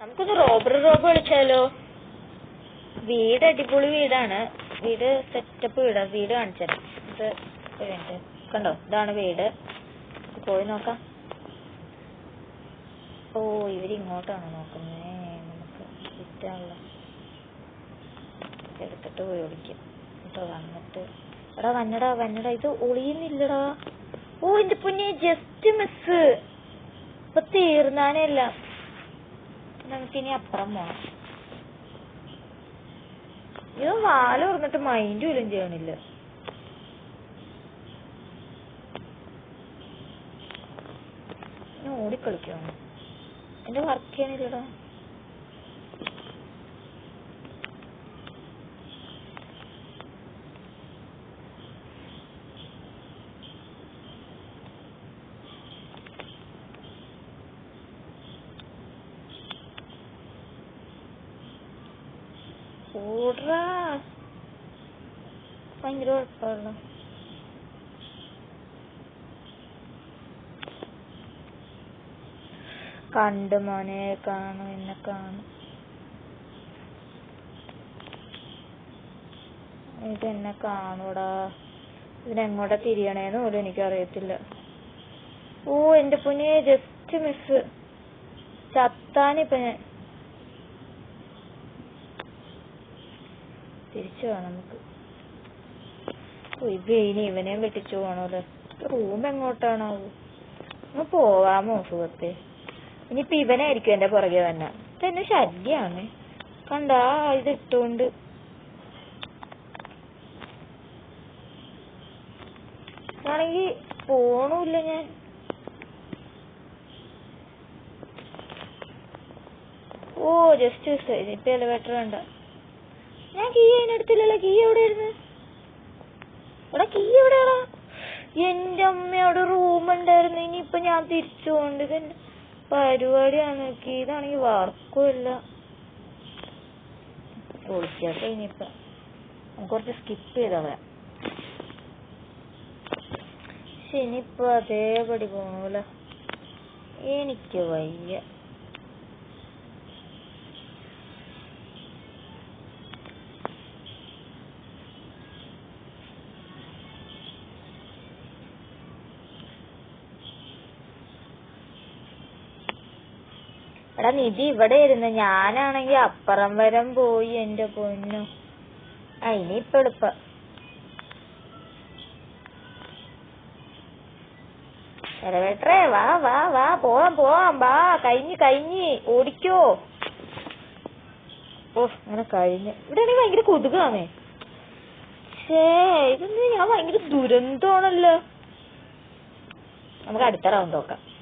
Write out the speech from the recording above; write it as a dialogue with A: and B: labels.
A: നമുക്കൊന്ന് റോബ് കളിച്ചാലോ? വീട് അടിപൊളി വീടാണ്. വീട് സെറ്റപ്പ് വീടാ. വീട് കാണിച്ചത് ഇത് കണ്ടോ, ഇതാണ് വീട്. പോയി നോക്കാം. ഓ, ഇവരിങ്ങോട്ടാണ് നോക്കുന്നേ. നമുക്ക് കിട്ടാനുള്ള എടുത്തിട്ട് പോയി ഓടിക്കും കേട്ടോ. എടാ വന്നടാ. ഇത് ഒളിയുന്നില്ലടാ. ഓ എന്റെ പൊന്നെ, ജസ്റ്റ് മിസ്. ഇപ്പൊ തീർന്നാനല്ല. നമുക്കിനി അപ്പുറം പോണം. ഇത് വാല തുറന്നിട്ട് മൈൻഡ് പോലും ചെയ്യണില്ല. ഓടിക്കളിക്കാണ്. എന്റെ വർക്ക് ചെയ്യണില്ലടാ. ഓടാ, ഭയങ്കര കുഴപ്പമുള്ള. കണ്ട് മോനെ, കാണും, എന്നെ കാണും. ഇതെന്നെ കാണൂടാ. ഇതിനെങ്ങോട്ടാ തിരിയണേന്ന് പോലും എനിക്കറിയത്തില്ല. ഓ എന്റെ പൊന്നെ, ജസ്റ്റ് മിസ്. ചത്താനിപ്പ ഞാൻ. തിരിച്ചു വേണം നമുക്ക്. ഇവനെയും വെട്ടിച്ചു പോണല്ലോ. റൂം എങ്ങോട്ടാണാവോ? ഒന്ന് പോവാമോ സുഹൃത്തെ? ഇനിയിപ്പൊ ഇവനായിരിക്കും എന്റെ പുറകെ തന്നെ. ഇതെന്നെ ശല്യാണ്. കണ്ടാ ഇത് ഇട്ടോണ്ട്. ആണെങ്കി പോണൂല്ല ഞാൻ. ഓ ജസ്റ്റ് ഇപ്പൊ എലിവേറ്റർ വേണ്ട. ഞാൻ കീ അതിനെടുത്തില്ലല്ലോ. കീ എവിടെയായിരുന്നു? ഇവിടെ കീ എവിടെയാടാ? എന്റെ അമ്മയോട് റൂം ഉണ്ടായിരുന്നു. ഇനിയിപ്പൊ ഞാൻ തിരിച്ചു പോകണ്ട. ഇതെന്റെ പരിപാടിയാണ്. കീ ഇതാണെങ്കി വർക്കും ഇല്ല. വിളിക്കട്ടെ. ഇനിയിപ്പൊ നമുക്ക് കുറച്ച് സ്കിപ്പ് ചെയ്തോളാം. പക്ഷെ ഇനിയിപ്പൊ അതേപടി പോണൂല. എനിക്ക് വയ്യ. എടാ നിധി ഇവിടെ ഇരുന്ന്. ഞാനാണെങ്കി അപ്പുറം വരം പോയി. എന്റെ പൊന്നു. ഇനിയിപ്പൊ എളുപ്പ. എലവേറ്ററേ വാ പോവാം വാ. കഴിഞ്ഞ് ഓടിക്കോ. ഓ അങ്ങനെ കഴിഞ്ഞ്. ഇവിടെ ആണെങ്കിൽ ഭയങ്കര കൊതുകാണേ. ഇതൊന്നും ഞാൻ ഭയങ്കര ദുരന്തമാണല്ലോ. നമുക്ക് അടുത്ത റൗണ്ട് നോക്കാം.